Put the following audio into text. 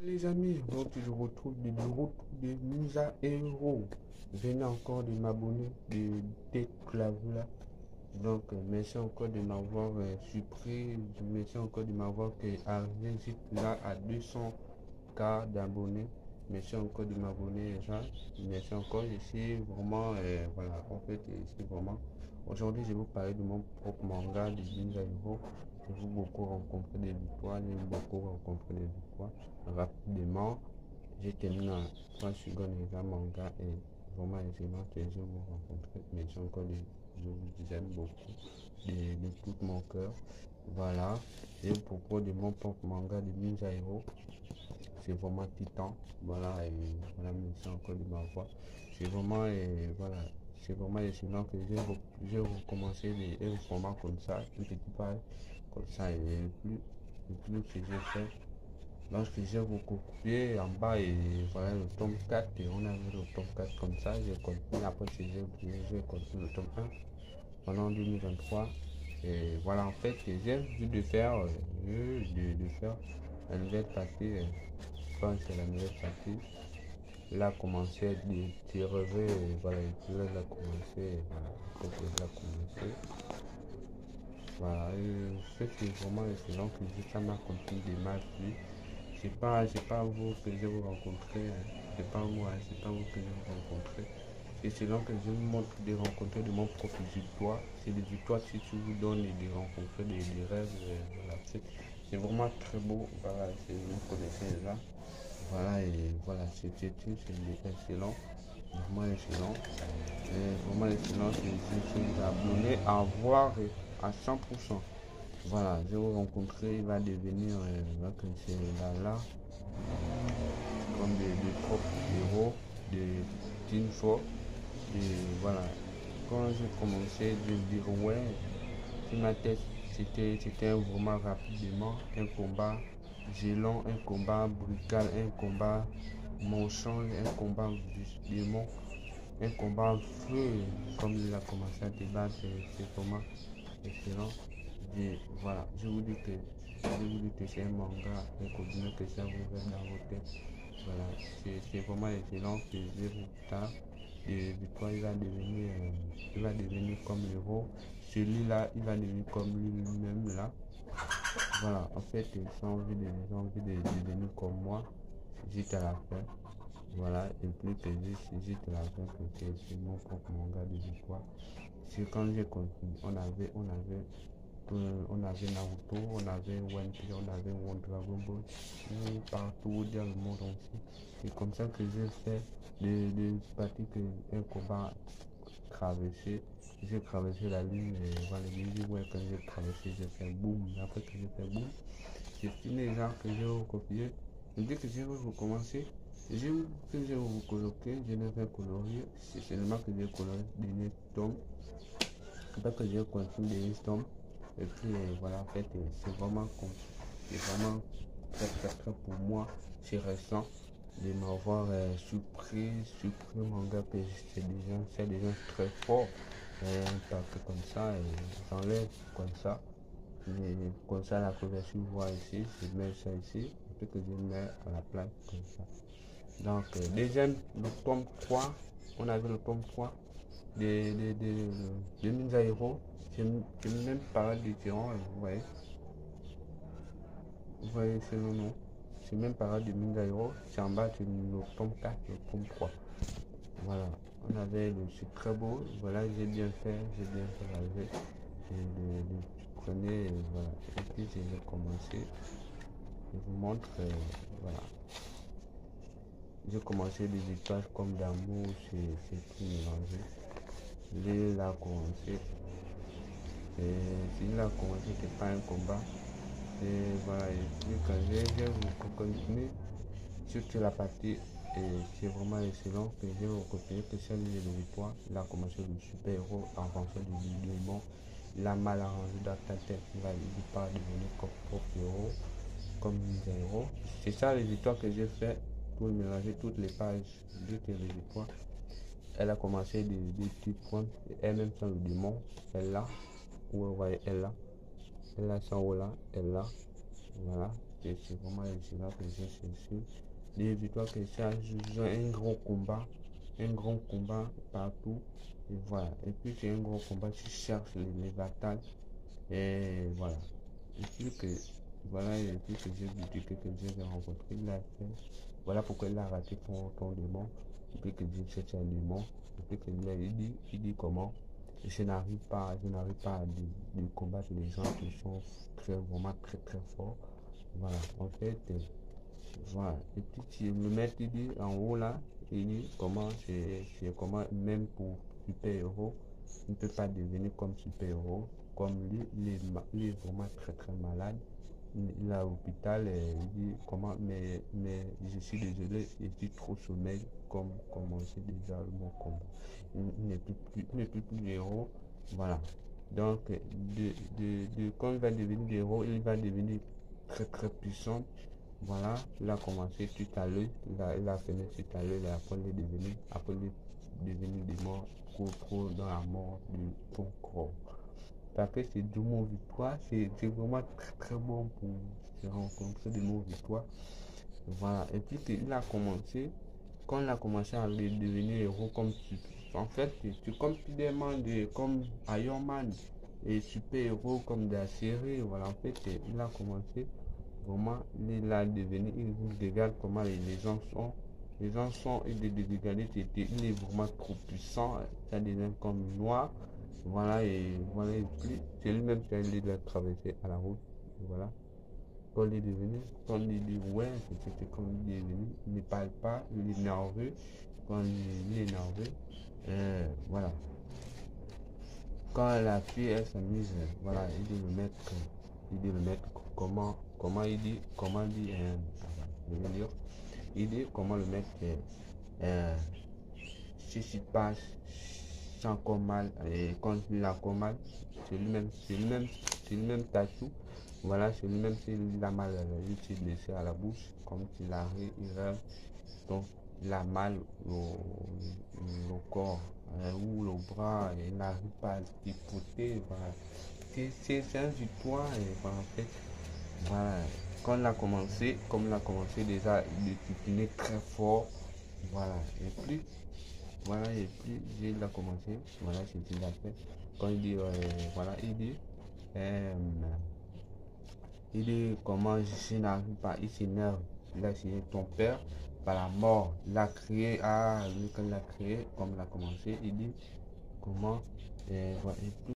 Les amis, donc je retrouve des bureaux de Ninja Hero. Venez encore de m'abonner de tête là. Donc merci encore de m'avoir surpris. Merci encore de m'avoir arrivé juste là à 200K d'abonnés. Merci encore de m'abonner les gens. Merci encore. Je suis vraiment voilà. En fait, c'est vraiment. Aujourd'hui, je vais vous parler de mon propre manga de Ninja Hero. J'ai beaucoup rencontré des victoires. J'ai beaucoup rencontré des victoires. Rapidement, j'ai terminé en 3 secondes les manga et vraiment excellent que je vous rencontrer. Merci encore je vous aime beaucoup de tout mon cœur. Voilà. Et propos de mon propre manga de Ninja Hero, c'est vraiment titan. Voilà, et voilà, merci encore de ma voix. C'est vraiment, voilà, c'est vraiment excellent que j'ai recommencé les formats comme ça, un petit peu comme ça, et le plus que j'ai fait. Lorsque j'ai recopié en bas, et voilà le tome 4, et on avait le tome 4 comme ça, j'ai continué, après j'ai continué le tome 1 pendant 2023. Et voilà, en fait, j'ai vu de faire, la nouvelle partie, quand c'est la nouvelle partie, il a commencé à tirer, voilà, il a commencé, voilà, il a commencé. Voilà, c'est vraiment excellent que ça m'a continué des matchs. C'est pas vous que je vous rencontrer, c'est pas moi, c'est pas vous que je vous rencontrer. C'est selon que je vous montre des rencontres de mon propre victoire. C'est des victoires si tu vous donnes des rencontres, des rêves. Voilà, c'est vraiment très beau. Voilà, vous connaissez déjà. Voilà, et voilà, c'est excellent. Vraiment excellent. Et vraiment excellent. Je suis abonné à voir à 100%. Voilà, je vais vous rencontrer, il va devenir, c'est là, comme des propres héros, des Team Four. Et voilà, quand j'ai commencé, je me dis, ouais, sur ma tête, c'était vraiment rapidement un combat violent, un combat brutal, un combat mensonge, un combat du démon, un combat feu, comme il a commencé à débattre, c'est vraiment excellent. Et voilà, je vous dis que c'est un manga, un contenu que ça vous va dans vos têtes. Voilà, c'est vraiment excellent que je vous tard. Et Victoire, il va devenir comme l'héros. Celui-là, il va devenir comme lui-même là. Voilà, en fait, j'ai envie de devenir comme moi, juste à la fin. Voilà, et plus que juste à la fin, que c'est mon propre manga de Victoire. C'est quand j'ai continué, on avait Naruto, on avait One Piece, on avait One Dragon Ball, partout dans le monde entier. C'est comme ça que j'ai fait des parties un combat traversé. J'ai traversé la ligne, et voilà, ouais, quand j'ai traversé, j'ai fait boum. Après que j'ai fait boum, j'ai fini les arts que j'ai recopié. Et dès que j'ai recommencé, que j'ai recoloqué, je n'ai fait colorier. C'est seulement que j'ai coloré le dernier tome. Après que j'ai continué des tomes. Et puis voilà, en fait, c'est vraiment très pour moi, c'est récent de m'avoir surpris manga que c'est des gens très forts. Parce que comme ça, j'enlève comme ça. Comme ça, la couverture, voit ici, je mets ça ici, et puis que je mets à la place comme ça. Donc, deuxième, le tome 3, on avait le tome 3 de Ninja Hero. C'est même parole différent, vous voyez. Vous voyez, c'est le nom. C'est même parole de Ninja Hero. C'est en bas, c'est le tome 4, le tome 3. Voilà, on avait le c'est très beau. Voilà, j'ai bien fait la veille. Je prenais, voilà. Et puis j'ai commencé. Je vous montre, voilà. J'ai commencé des histoires comme d'amour, c'est tout mélangé. Il a commencé. Il a commencé, c'était pas un combat. Et voilà, et puis quand j'ai continué, surtout la partie, et c'est vraiment excellent que j'ai recopié que celle de victoire. Il a commencé le super héros en fonction du démon. Il a mal arrangé dans ta tête, il va pas devenir comme propre héros, comme Ninja Hero. C'est ça les victoires que j'ai fait pour mélanger toutes les pages de les victoires. Elle a commencé des petits points, elle-même sans le démon, elle là, où vous voyez elle là, son haut là, elle là, voilà. c'est vraiment là que j'ai cherché. Les victoires que j'ai un grand combat partout. Et voilà. Et puis c'est un grand combat, tu cherches les batailles. Et voilà. Et puis que voilà, et puis que j'ai vu que j'ai rencontré, il a fait. Voilà pourquoi il a raté ton démon. Et puis que j'ai cherché un démon. Et puis que il dit comment. Je n'arrive pas à de combattre les gens qui sont vraiment très forts. Voilà, en fait, voilà. Et puis le maître il dit en haut là, il dit comment c'est comment même pour super-héros, il ne peut pas devenir comme super-héros. Comme lui, il est vraiment très malade. Il est à l'hôpital et il dit comment mais je suis désolé, je suis trop sommeil comme commencer déjà mon combat. Il n'est plus héros. Voilà. Donc quand il va devenir héros, il va devenir très puissant. Voilà, il a commencé tout à l'heure, il a fini tout à l'heure, après il est devenu des morts trop dans la mort de ton corps. Parce que c'est du mot victoire, c'est vraiment très bon pour se rencontrer des mots victoire. Voilà, et puis il a commencé, quand il a commencé à devenir héros comme en fait, c'est comme comme Iron Man et super-héros comme de la série. Voilà, en fait, il a commencé vraiment, il a devenu, il regarde comment les gens sont. Les gens sont, il est vraiment trop puissant, ça devient comme noir. Voilà, et voilà, et puis c'est lui-même qui a traversé à la route. Voilà. Quand il est devenu, quand il dit ouais, c'était comme il est devenu, il ne parle pas, il est nerveux. Quand il est nerveux, voilà. Quand la fille elle s'amuse, voilà, il dit le maître comment il dit, je veux dire, il dit comment le maître si tu passes sans encore mal et quand il a encore mal, c'est lui-même tatou. Voilà, c'est lui-même s'il a mal, il s'est blessé à la bouche, comme s'il arrive, il rêve. Donc il a mal au corps ou le bras, et il n'arrive pas à se dépoter. Voilà. C'est un victoire et voilà, en fait, voilà. Quand il a commencé, comme il a commencé déjà, il est très fort. Voilà. Et puis, voilà, et puis il a commencé. Voilà, c'est ce qu'il a fait. Quand il dit, voilà, il dit comment je n'arrive pas, il s'énerve. Il a signé ton père par la mort. Il a créé, lui quand il a créé, comme il a commencé, il dit comment, voilà, et puis